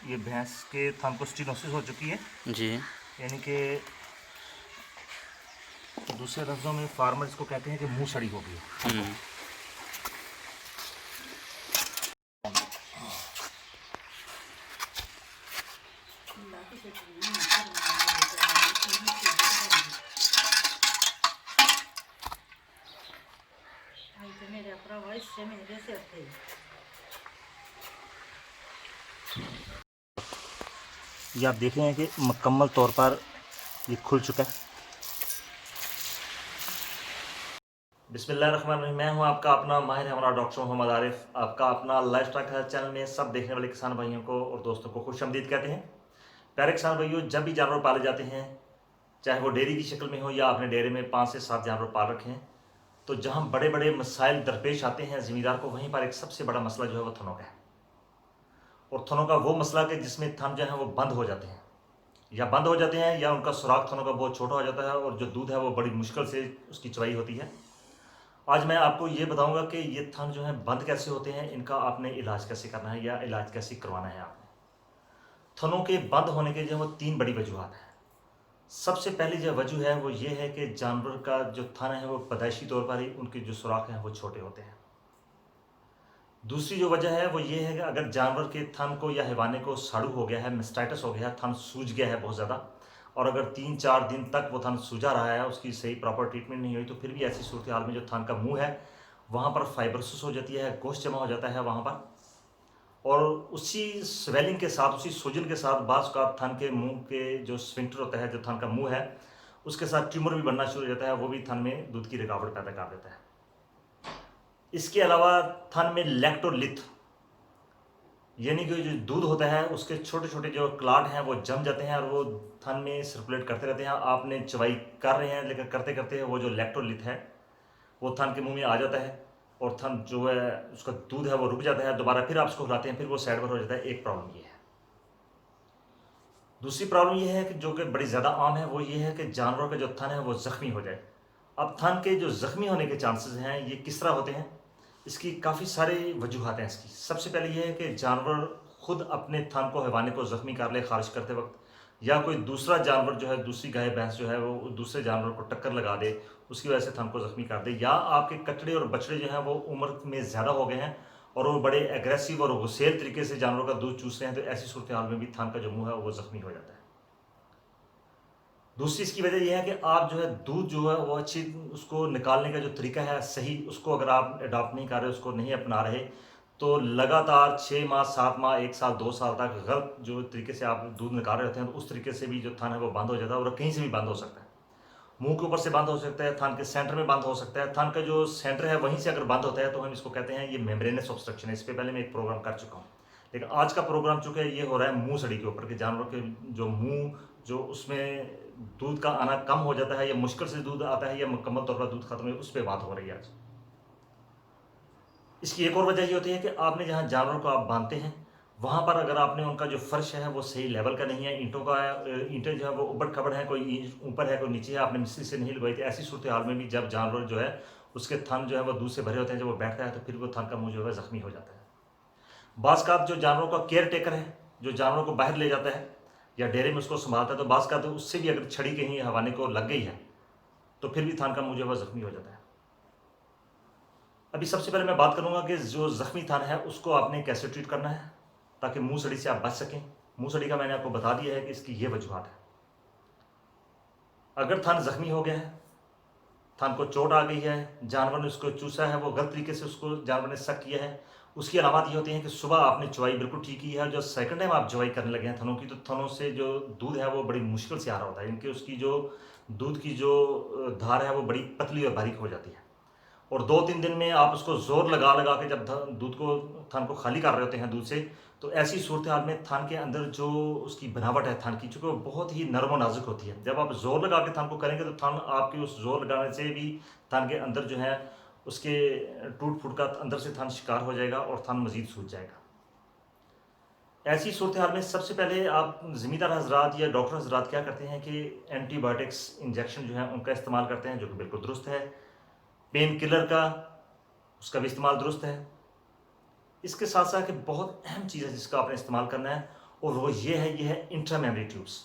ये भैंस के थन को स्टिनोसिस हो चुकी है, जी। यानी कि दूसरे लफ्ज़ों में फार्मर इसको कहते हैं कि मुंह सड़ी हो गई है थन को। ये आप देख रहे हैं कि मुकम्मल तौर पर ये खुल चुका है। बिस्मिल्लाहिर्रहमानिर्रहीम। मैं हूं आपका अपना माहिर हमारा डॉक्टर मोहम्मद आरिफ। आपका अपना लाइफस्टाइल हेल्थ चैनल में सब देखने वाले किसान भाइयों को और दोस्तों को खुशामदीद कहते हैं। प्यारे किसान भाइयों, जब भी जानवर पाले जाते हैं, चाहे वो डेयरी की शक्ल में हो या आपने डेयरी में 5 से 7 जानवर पाल रखे हैं, तो जहाँ बड़े बड़े मसाइल दरपेश आते हैं ज़मींदार को, वहीं पर एक सबसे बड़ा मसला जो है वो थनों का है। और थनों का वो मसला कि जिसमें थन जो है वो बंद हो जाते हैं, या उनका सुराख थनों का बहुत छोटा हो जाता है और जो दूध है वो बड़ी मुश्किल से उसकी चवाई होती है। आज मैं आपको ये बताऊंगा कि ये थन जो है बंद कैसे होते हैं, इनका आपने इलाज कैसे करना है या इलाज कैसे करवाना है आपने। थनों के बंद होने के जो वो 3 बड़ी वजूहत हैं। सबसे पहली जो वजह है वो ये है कि जानवर का जो थन है वो पैदाइशी तौर पर ही उनके जो सुराख हैं वो छोटे होते हैं। दूसरी जो वजह है वो ये है कि अगर जानवर के थन को या हैवाने को साड़ू हो गया है, मेस्टाइटिस हो गया है, थन सूज गया है बहुत ज़्यादा, और अगर 3-4 दिन तक वो थन सूजा रहा है, उसकी सही प्रॉपर ट्रीटमेंट नहीं हुई, तो फिर भी ऐसी सूरत हाल में जो थन का मुंह है वहाँ पर फाइब्रोसिस हो जाती है, गोश्त जमा हो जाता है वहाँ पर, और उसी स्वेलिंग के साथ, उसी सूजन के साथ बाज़ का थन के मुंह के जो स्फिंक्टर होता है, जो थन का मुंह है, उसके साथ ट्यूमर भी बनना शुरू हो जाता है। वो भी थन में दूध की रुकावट पैदा कर देता है। इसके अलावा थन में लैक्टोलिथ, यानी कि जो दूध होता है उसके छोटे छोटे जो क्लाट हैं वो जम जाते हैं और वो थन में सर्कुलेट करते रहते हैं। आपने चवाई कर रहे हैं, लेकिन करते करते वो जो लैक्टोलिथ है वो थन के मुंह में आ जाता है और थन जो है उसका दूध है वो रुक जाता है। दोबारा फिर आप उसको हिलाते हैं, फिर वो साइड पर हो जाता है। एक प्रॉब्लम ये है। दूसरी प्रॉब्लम ये है कि जो कि बड़ी ज़्यादा आम है, वो ये है कि जानवर का जो थन है वो ज़ख्मी हो जाए। अब थन के जो ज़ख्मी होने के चांसेस हैं ये किस तरह होते हैं, इसकी काफ़ी सारे वजूहत हैं। इसकी सबसे पहले ये है कि जानवर खुद अपने थन को, हैवाने को ज़ख्मी कर ले खारिश करते वक्त, या कोई दूसरा जानवर जो है, दूसरी गाय भैंस जो है वो दूसरे जानवर को टक्कर लगा दे, उसकी वजह से थन को ज़ख्मी कर दे, या आपके कचड़े और बछड़े जो हैं वो उम्र में ज़्यादा हो गए हैं और वो बड़े एग्रेसिव और गुस्सेल तरीके से जानवर का दूध चूस रहे हैं, तो ऐसी सूरत हाल में भी थन का जो मुंह है वो ज़ख्मी हो जाता है। दूसरी इसकी वजह यह है कि आप जो है दूध जो है वो अच्छी उसको निकालने का जो तरीका है सही, उसको अगर आप अडॉप्ट नहीं कर रहे, उसको नहीं अपना रहे, तो लगातार 6 माह, 7 माह, 1 साल, 2 साल तक गलत जो तरीके से आप दूध निकाल रहे होते हैं, तो उस तरीके से भी जो थन है वो बंद हो जाता है। और कहीं से भी बंद हो सकता है, मुंह के ऊपर से बंद हो सकता है, थन के सेंटर में बंद हो सकता है। थन का जो सेंटर है वहीं से अगर बंद होता है तो हम इसको कहते हैं ये मेम्ब्रेनस ऑब्स्ट्रक्शन है। इस पर पहले मैं एक प्रोग्राम कर चुका हूँ, लेकिन आज का प्रोग्राम चूंकि ये हो रहा है मुंह सड़ी के ऊपर, कि जानवर के जो मुंह जो उसमें दूध का आना कम हो जाता है, या मुश्किल से दूध आता है, या मुकम्मल तौर पर दूध खत्म है, उस पर बात हो रही है आज। इसकी एक और वजह ये होती है कि आपने जहाँ जानवर को आप बांधते हैं वहाँ पर अगर आपने उनका जो फर्श है वो सही लेवल का नहीं है, ईंटों का है, ईंटें जो है वो उबड़ खबड़ है, कोई ऊपर है कोई नीचे है, आपने मिस्त्री से नहीं लगवाई थी, ऐसी सूरत हाल में भी जब जानवर जो है उसके थन जो है वो दूध से भरे होते हैं, जब वो बैठता है तो फिर वो थन का मुंह जो है जख्मी हो जाता है। बाज़ का जो जानवरों का केयर टेकर है, जो जानवरों को बाहर ले जाता है या डेरे में उसको संभालता है, तो बाज़ का तो उससे भी अगर छड़ी कहीं हवाने को लग गई है तो फिर भी थन का मुंह जो है जख्मी हो जाता है। अभी सबसे पहले मैं बात करूंगा कि जो जख्मी थन है उसको आपने कैसे ट्रीट करना है ताकि मुंह सड़ी से आप बच सकें। मुंह सड़ी का मैंने आपको बता दिया है कि इसकी ये वजूहत है। अगर थन जख्मी हो गया है, थन को चोट आ गई है, जानवर ने उसको चूसा है, वो गलत तरीके से उसको जानवर ने सक किया है, उसकी अलामत ये होती हैं कि सुबह आपने चवाई बिल्कुल ठीक की है, जो सेकंड टाइम आप चवाई करने लगे हैं थनों की, तो थनों से जो दूध है वो बड़ी मुश्किल से आ रहा होता है, इनकी उसकी जो दूध की जो धार है वो बड़ी पतली और बारीक हो जाती है। और 2-3 दिन में आप उसको जोर लगा लगा के जब दूध को, थन को खाली कर रहे होते हैं दूध से, तो ऐसी सूरत हाल में थन के अंदर जो उसकी बनावट है थन की, चूँकि वो बहुत ही नरम और नाजुक होती है, जब आप जोर लगा के थन को करेंगे तो थन आपकी उस जोर लगाने से भी थन के अंदर जो है उसके टूट फूट का अंदर से थन शिकार हो जाएगा और थन मजीद सूज जाएगा। ऐसी सूरत हाल में सबसे पहले आप ज़मींदार हजरात या डॉक्टर हजरात क्या करते हैं कि एंटीबायोटिक्स इंजेक्शन जो है उनका इस्तेमाल करते हैं, जो कि बिल्कुल दुरुस्त है। पेन किलर का, उसका भी इस्तेमाल दुरुस्त है। इसके साथ साथ एक बहुत अहम चीज़ है जिसका आपने इस्तेमाल करना है, और वो ये है इंट्रामेमरी ट्यूब्स।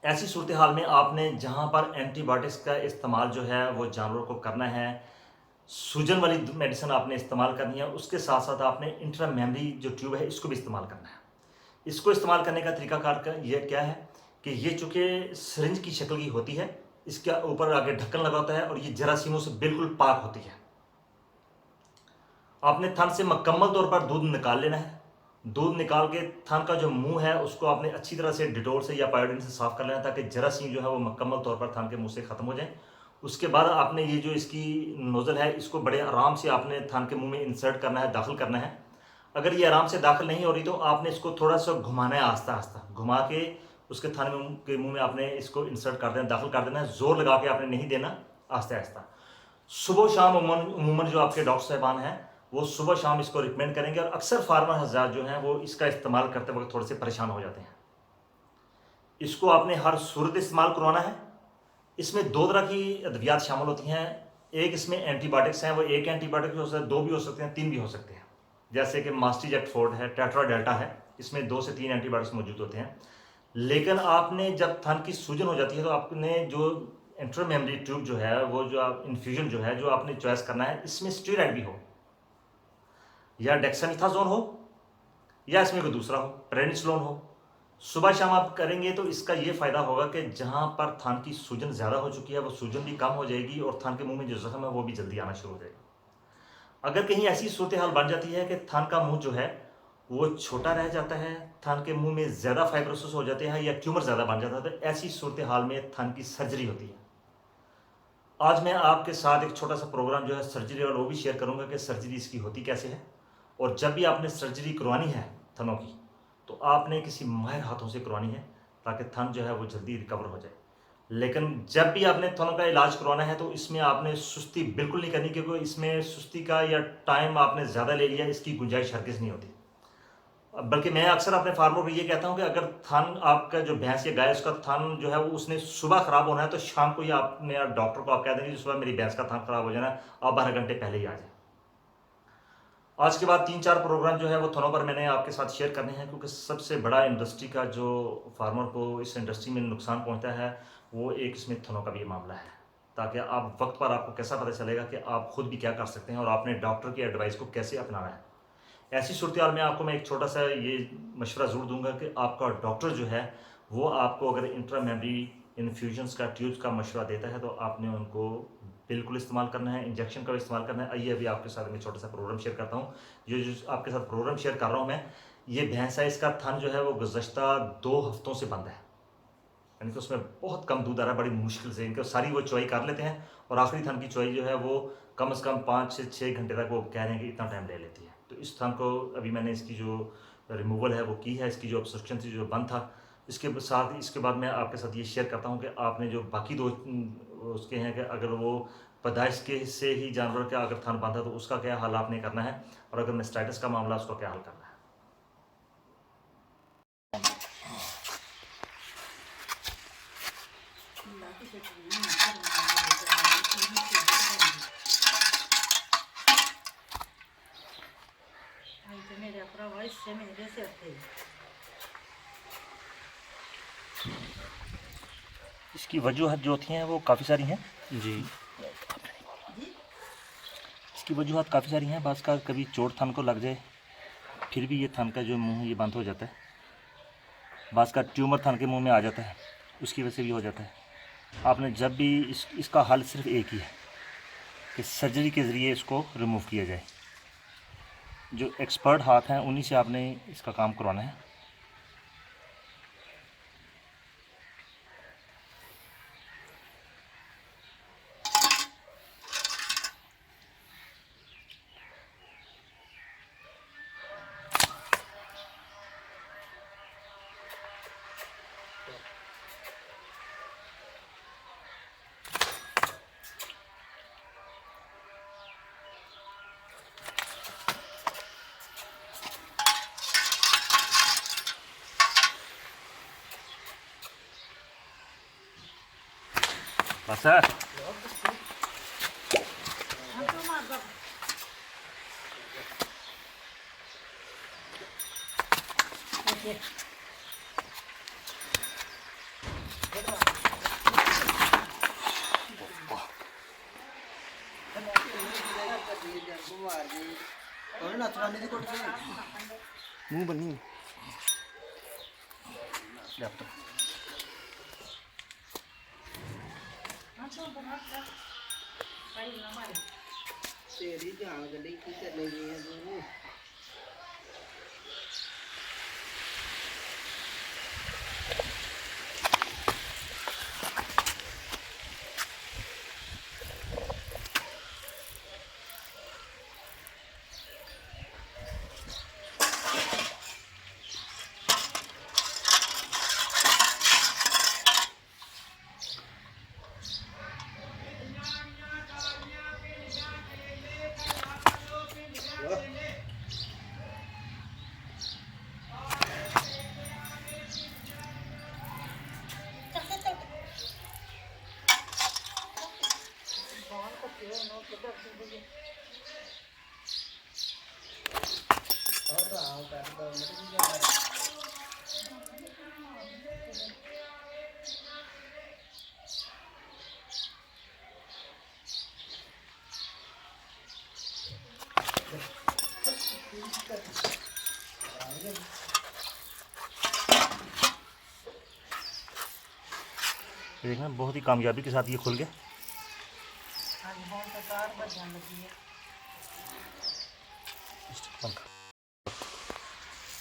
ऐसी सूरत हाल में आपने जहाँ पर एंटीबायोटिक्स का इस्तेमाल जो है वो जानवरों को करना है, सूजन वाली मेडिसिन आपने इस्तेमाल करनी है, उसके साथ साथ आपने इंट्रामेमरी जो ट्यूब है इसको भी इस्तेमाल करना है। इसको इस्तेमाल करने का तरीकाकार का ये क्या है कि ये चूँकि सिरिंज की शक्ल की होती है, इसके ऊपर आगे ढक्कन लगा होता है और ये जरासीमों से बिल्कुल पाक होती है। आपने थन से मुकम्मल तौर पर दूध निकाल लेना है। दूध निकाल के थन का जो मुंह है उसको आपने अच्छी तरह से डिटोल से या पायोडीन से साफ कर लेना ताकि जरासीम जो है वो मुकम्मल तौर पर थन के मुंह से ख़त्म हो जाए। उसके बाद आपने ये जो इसकी नोज़ल है इसको बड़े आराम से आपने थन के मुंह में इंसर्ट करना है, दाखिल करना है। अगर ये आराम से दाखिल नहीं हो रही तो आपने इसको थोड़ा सा घुमाना है, आस्ता आस्ता घुमा के उसके थन के मुंह में आपने इसको इंसर्ट कर देना, दाखिल कर देना है। जोर लगा के आपने नहीं देना, आस्ता आस्ता। सुबह शाम उमूमन जो आपके डॉक्टर साहबान हैं वो सुबह शाम इसको रिकमेंड करेंगे और अक्सर फार्मर हज़रात जो हैं वो इसका इस्तेमाल करते वक्त थोड़े से परेशान हो जाते हैं। इसको आपने हर सूरत इस्तेमाल करवाना है। इसमें दो तरह की अद्वियात शामिल होती हैं। एक इसमें एंटीबायोटिक्स हैं, वो एक एंटीबायोटिक भी हो सकते हैं, दो भी हो सकते हैं, तीन भी हो सकते हैं। जैसे कि मास्टीजेक्ट फोर्ड है, टेट्रा डेल्टा है, इसमें 2 से 3 एंटीबायोटिक्स मौजूद होते हैं। लेकिन आपने जब थन की सूजन हो जाती है तो आपने जो इंट्रामेमरी ट्यूब जो है वो जो आप इन्फ्यूजन जो है जो आपने चॉइस करना है, इसमें स्टेरॉइड भी हो या डेक्सामेथासोन हो या इसमें कोई दूसरा हो, प्रेनिसोलोन हो। सुबह शाम आप करेंगे तो इसका ये फ़ायदा होगा कि जहाँ पर थन की सूजन ज़्यादा हो चुकी है वो सूजन भी कम हो जाएगी और थन के मुंह में जो जख्म है वो भी जल्दी आना शुरू हो जाएगा। अगर कहीं ऐसी सूरत हाल बन जाती है कि थन का मुंह जो है वो छोटा रह जाता है, थन के मुंह में ज़्यादा फाइब्रोसिस हो जाते हैं या ट्यूमर ज़्यादा बन जाता है, तो ऐसी सूरत हाल में थन की सर्जरी होती है। आज मैं आपके साथ एक छोटा सा प्रोग्राम जो है सर्जरी और वो भी शेयर करूंगा कि सर्जरी इसकी होती कैसे है। और जब भी आपने सर्जरी करवानी है थनों की तो आपने किसी माहिर हाथों से करवानी है ताकि थन जो है वो जल्दी रिकवर हो जाए। लेकिन जब भी आपने थनों का इलाज करवाना है तो इसमें आपने सुस्ती बिल्कुल नहीं करनी, क्योंकि इसमें सुस्ती का या टाइम आपने ज़्यादा ले लिया इसकी गुंजाइश हरगिज़ नहीं होती। बल्कि मैं अक्सर अपने फार्मर को ये कहता हूँ कि अगर थन आपका जो भैंस या गाय उसका थन जो है वो उसने सुबह खराब होना है तो शाम को ही आपने डॉक्टर को आप कह देंगे सुबह मेरी भैंस का थन खराब हो जाना है, आप 12 घंटे पहले ही आ जाए। आज के बाद 3-4 प्रोग्राम जो है वो थनों पर मैंने आपके साथ शेयर करने हैं, क्योंकि सबसे बड़ा इंडस्ट्री का जो फार्मर को इस इंडस्ट्री में नुकसान पहुंचता है वो एक इसमें थनों का भी मामला है। ताकि आप वक्त पर आपको कैसा पता चलेगा कि आप खुद भी क्या कर सकते हैं और आपने डॉक्टर की एडवाइस को कैसे अपनाना है। ऐसी सूरत हाल में आपको मैं एक छोटा सा ये मशवरा ज़रूर दूंगा कि आपका डॉक्टर जो है वो आपको अगर इंट्रामेमरी इन्फ्यूजन्स का ट्यूब्स का मशवरा देता है तो आपने उनको बिल्कुल इस्तेमाल करना है, इंजेक्शन का भी इस्तेमाल करना है। आइए अभी आपके साथ मैं छोटा सा प्रोग्राम शेयर करता हूँ। जो आपके साथ प्रोग्राम शेयर कर रहा हूँ मैं, ये भैंस है, इसका थन जो है वो गुज़श्ता 2 हफ्तों से बंद है, यानी कि उसमें बहुत कम दूध आ रहा है, बड़ी मुश्किल से इनको सारी वो चुवाई कर लेते हैं और आखिरी थन की चुवाई जो है वो कम से कम 5 से 6 घंटे तक वो कह रहे हैं कि इतना टाइम ले लेती है। तो इस थन को अभी मैंने इसकी जो रिमूवल है वो की है, इसकी जो ऑब्स्ट्रक्शन थी जो बंद था। इसके साथ इसके बाद मैं आपके साथ ये शेयर करता हूँ कि आपने जो बाकी 2 उसके हैं कि अगर वो पैदाइश के से ही जानवर का अगर थन बंधा तो उसका क्या हाल आपने करना है, और अगर मेस्टाइटिस का मामला उसका क्या हाल करना है। इसकी वजूहत जो होती हैं वो काफ़ी सारी हैं जी। इसकी वजूहत काफ़ी सारी हैं। बाज़ का कभी चोट थन को लग जाए फिर भी ये थन का जो मुंह ये बंद हो जाता है। बाज़ का ट्यूमर थन के मुंह में आ जाता है, उसकी वजह से भी हो जाता है। आपने जब भी इसका हल सिर्फ एक ही है कि सर्जरी के ज़रिए इसको रिमूव किया जाए। जो एक्सपर्ट हाथ हैं उन्हीं से आपने इसका काम करवाना है। बस है। मुंह बनी तेरी जान गड्डी की करने गई है तू देखना बहुत ही कामयाबी के साथ ये खुल गया।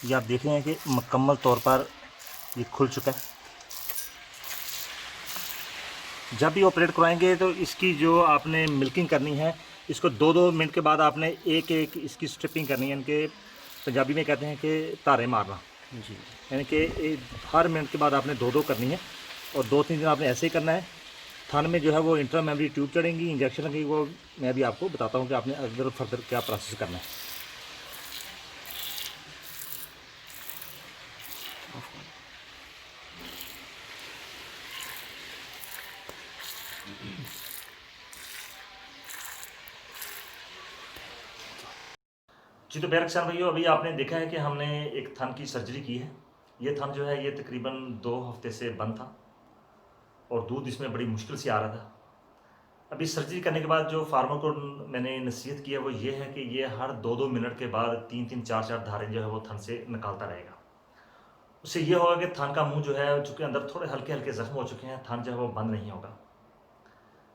ये आप देख रहे हैं कि मुकम्मल तौर पर ये खुल चुका है। जब भी ऑपरेट करवाएंगे तो इसकी जो आपने मिल्किंग करनी है, इसको 2-2 मिनट के बाद आपने एक एक इसकी स्ट्रिपिंग करनी है। इनके पंजाबी में कहते हैं कि तारे मारना जी, यानी कि हर मिनट के बाद आपने 2-2 करनी है और 2-3 दिन आपने ऐसे ही करना है। थान में जो है वो इंट्रा मेमोरी ट्यूब चढ़ेंगी, इंजेक्शन लगेगी, वो मैं अभी आपको बताता हूँ कि आपने अगर फर्दर क्या प्रोसेस करना है। जी तो प्यारे किसान भाइयों, अभी आपने देखा है कि हमने एक थन की सर्जरी की है। ये थन जो है ये तकरीबन 2 हफ्ते से बंद था और दूध इसमें बड़ी मुश्किल से आ रहा था। अभी सर्जरी करने के बाद जो फार्मर को मैंने नसीहत की है वो ये है कि ये हर 2-2 मिनट के बाद 3-3 4-4 धारें जो है वो थन से निकालता रहेगा। उससे ये होगा कि थन का मुंह जो है, चूँकि अंदर थोड़े हल्के हल्के जख्म हो चुके हैं, थन जो है वो बंद नहीं होगा।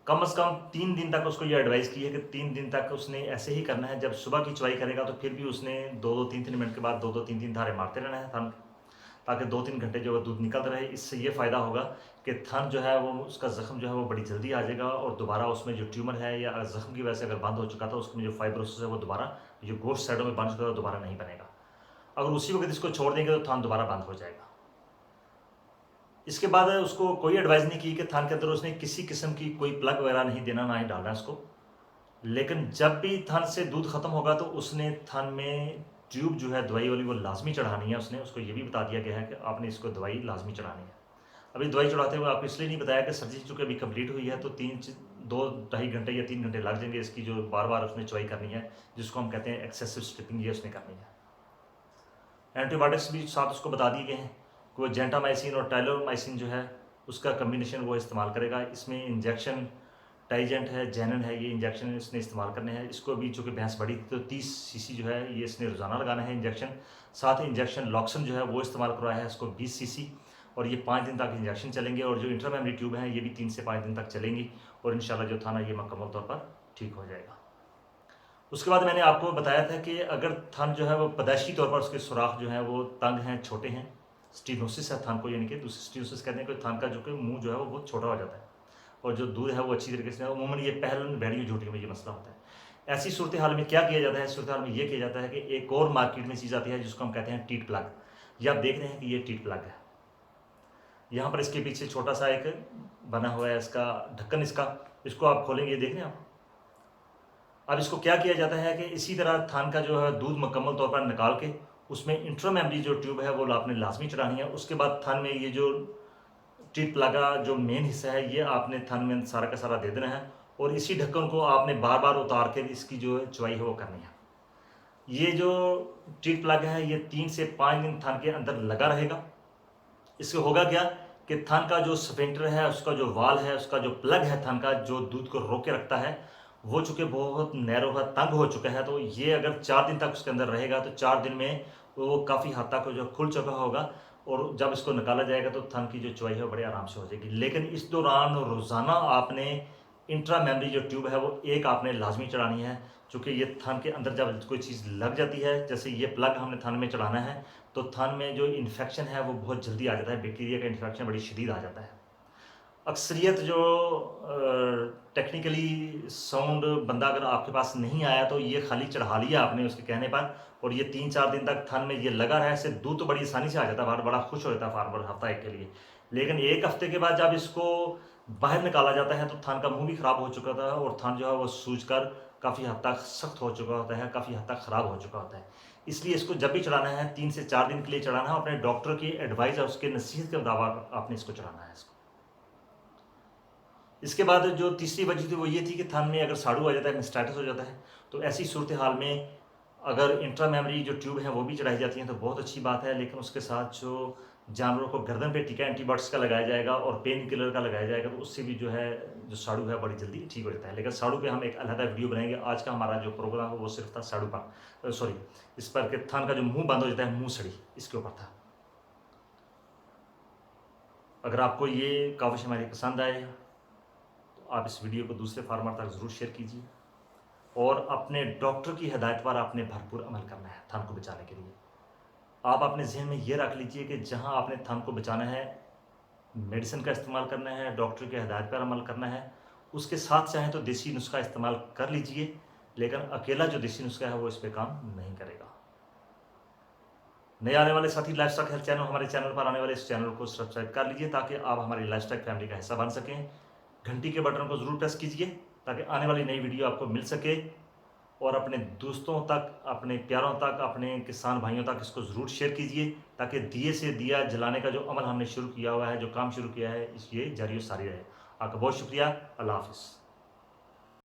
कम से कम 3 दिन तक उसको ये एडवाइस की है कि 3 दिन तक उसने ऐसे ही करना है। जब सुबह की चुवाई करेगा तो फिर भी उसने 2-2 3-3 मिनट के बाद 2-2 3-3 धारे मारते रहना है थन, ताकि 2-3 घंटे जो है दूध निकलता रहे। इससे ये फ़ायदा होगा कि थन जो है वो, उसका ज़ख्म जो है वो बड़ी जल्दी आ जाएगा और दोबारा उसमें जो ट्यूमर है या ज़ख्म की वजह से अगर बंद हो चुका था उसमें जो फाइब्रोसिस है वो दोबारा, जो गोश्त साइडों में बन चुका था, दोबारा नहीं बनेगा। अगर उसी वक्त इसको छोड़ देंगे तो थन दोबारा बंद हो जाएगा। इसके बाद उसको कोई एडवाइस नहीं की कि थान के अंदर उसने किसी किस्म की कोई प्लग वगैरह नहीं देना, ना ही डालना उसको। लेकिन जब भी थान से दूध ख़त्म होगा तो उसने थान में ट्यूब जो है दवाई वाली वो लाजमी चढ़ानी है। उसने उसको ये भी बता दिया गया है कि आपने इसको दवाई लाजमी चढ़ानी है। अभी दवाई चढ़ाते हुए आपको इसलिए नहीं बताया कि सर्जरी चूँकि अभी कंप्लीट हुई है तो 2-2.5 घंटे या 3 घंटे लग जाएंगे इसकी, जो बार बार उसने चुवाई करनी है, जिसको हम कहते हैं एक्सेसिव स्ट्रिपिंग, ये उसने करनी है। एंटीबायोटिक्स भी साथ उसको बता दिए गए हैं। वो जेंटामाइसिन और टाइलोमाइसिन जो है उसका कम्बिनेशन वो इस्तेमाल करेगा। इसमें इंजेक्शन टाइजेंट है, जैनन है, ये इंजेक्शन इसने इस्तेमाल करने हैं। इसको भी चूँकि भैंस बड़ी थी तो 30 सीसी जो है ये इसने रोज़ाना लगाना है इंजेक्शन। साथ ही इंजेक्शन लॉक्सन जो है वो इस्तेमाल करवाया है इसको 20 सीसी, और ये 5 दिन तक इंजेक्शन चलेंगे। और जो इंट्रामेमरी ट्यूब है ये भी 3 से 5 दिन तक चलेंगी और इंशाल्लाह जो था ना ये मुकम्मल तौर पर ठीक हो जाएगा। उसके बाद मैंने आपको बताया था कि अगर थन जो है वो पैदाइशी तौर पर उसके सुराख जो है वो तंग हैं, छोटे हैं, स्टीनोसिस है थन को, यानी कि दूसरी स्टीनोसिस कहते हैं कि थन का जो कि मुंह जो है वो बहुत छोटा हो जाता है और जो दूध है वो अच्छी तरीके से, उमूमन ये पहलन भेड़ियों झूठियों में ये मसला होता है। ऐसी सूरत हाल में क्या किया जाता है? सूरत हाल में ये किया जाता है कि एक और मार्केट में चीज़ आती है जिसको हम कहते हैं टीट प्लग। ये आप देख रहे हैं कि ये टीट प्लग है। यहाँ पर इसके पीछे छोटा सा एक बना हुआ है इसका ढक्कन, इसको आप खोलेंगे, देख रहे हैं आप। अब इसको क्या किया जाता है कि इसी तरह थान का जो है दूध मुकम्मल तौर पर निकाल के उसमें इंट्रामेमरी जो ट्यूब है वो आपने लाजमी चढ़ानी है। उसके बाद थान में ये जो टीट लगा जो मेन हिस्सा है ये आपने थान में सारा का सारा दे देना है और इसी ढक्कन को आपने बार बार उतार के इसकी जो चुवाई है वो करनी है। ये जो टीट प्लग है ये 3 से 5 दिन थान के अंदर लगा रहेगा। इससे होगा क्या कि थान का जो स्फिंक्टर है, उसका जो वाल है, उसका जो प्लग है थान का, जो दूध को रोक के रखता है, वो चूँकि बहुत नैरो है, तंग हो चुका है, तो ये अगर 4 दिन तक उसके अंदर रहेगा तो 4 दिन में वो काफ़ी हद तक जो खुल चुका होगा और जब इसको निकाला जाएगा तो थन की जो चौड़ाई है वो बड़े आराम से हो जाएगी। लेकिन इस दौरान रोज़ाना आपने इंट्रा मेमरी जो ट्यूब है वो एक आपने लाज़मी चढ़ानी है, चूँकि ये थन के अंदर जब कोई चीज़ लग जाती है, जैसे ये प्लग हमने थन में चढ़ाना है, तो थन में जो इन्फेक्शन है वो बहुत जल्दी आ जाता है, बैक्टीरिया का इन्फेक्शन बड़ी शदीद आ जाता है। अक्सरियत जो टेक्निकली साउंड बंदा अगर आपके पास नहीं आया तो ये खाली चढ़ा लिया आपने उसके कहने पर, और ये 3-4 दिन तक थन में ये लगा रहा है, इससे दूध तो बड़ी आसानी से आ जाता है बाहर, बड़ा खुश हो जाता है फार्मर हफ्ता एक के लिए। लेकिन 1 हफ्ते के बाद जब इसको बाहर निकाला जाता है तो थन का मुंह भी ख़राब हो चुका था और थन जो है वो सूज कर काफ़ी हद तक सख्त हो चुका होता है, काफ़ी हद तक ख़राब हो चुका होता है। इसलिए इसको जब भी चढ़ाना है 3 से 4 दिन के लिए चढ़ाना है, अपने डॉक्टर की एडवाइस और उसके नसीहत के मुताबिक आपने इसको चढ़ाना है इसको। इसके बाद जो तीसरी वजह थी वो ये थी कि थन में अगर साड़ू आ जाता है, मेस्टाइटिस हो जाता है, तो ऐसी सूरत हाल में अगर इंट्रा मेमरी जो ट्यूब है वो भी चढ़ाई जाती हैं तो बहुत अच्छी बात है। लेकिन उसके साथ जो जानवरों को गर्दन पे टीका एंटीबायोटिक्स का लगाया जाएगा और पेन किलर का लगाया जाएगा, तो उससे भी जो है जो साड़ू है बड़ी जल्दी ठीक हो जाता है। लेकिन साड़ू पे हम एक अलग वीडियो बनाएंगे। आज का हमारा जो प्रोग्राम है वो सिर्फ था साड़ू पर, सॉरी, इस पर कि थन का जो मुंह बंद हो जाता है, मुंह सड़ी, इसके ऊपर था। अगर आपको ये काविश हमारी पसंद आए तो आप इस वीडियो को दूसरे फार्मर तक ज़रूर शेयर कीजिए और अपने डॉक्टर की हिदायत पर आपने भरपूर अमल करना है थन को बचाने के लिए। आप अपने जहन में ये रख लीजिए कि जहां आपने थन को बचाना है, मेडिसिन का इस्तेमाल करना है, डॉक्टर की हिदायत पर अमल करना है, उसके साथ चाहें तो देसी नुस्खा इस्तेमाल कर लीजिए, लेकिन अकेला जो देसी नुस्खा है वो इस पर काम नहीं करेगा। नए आने वाले साथी लाइफस्टाइल हेल्थ चैनल, हमारे चैनल पर आने वाले इस चैनल को सब्सक्राइब कर लीजिए ताकि आप हमारी लाइफस्टाइल फैमिली का हिस्सा बन सकें। घंटी के बटन को ज़रूर प्रेस कीजिए ताकि आने वाली नई वीडियो आपको मिल सके, और अपने दोस्तों तक, अपने प्यारों तक, अपने किसान भाइयों तक इसको ज़रूर शेयर कीजिए ताकि दिए से दिया जलाने का जो अमल हमने शुरू किया हुआ है, जो काम शुरू किया है, ये जारी और सारी रहे। आपका बहुत शुक्रिया। अल्लाह हाफ़िज़।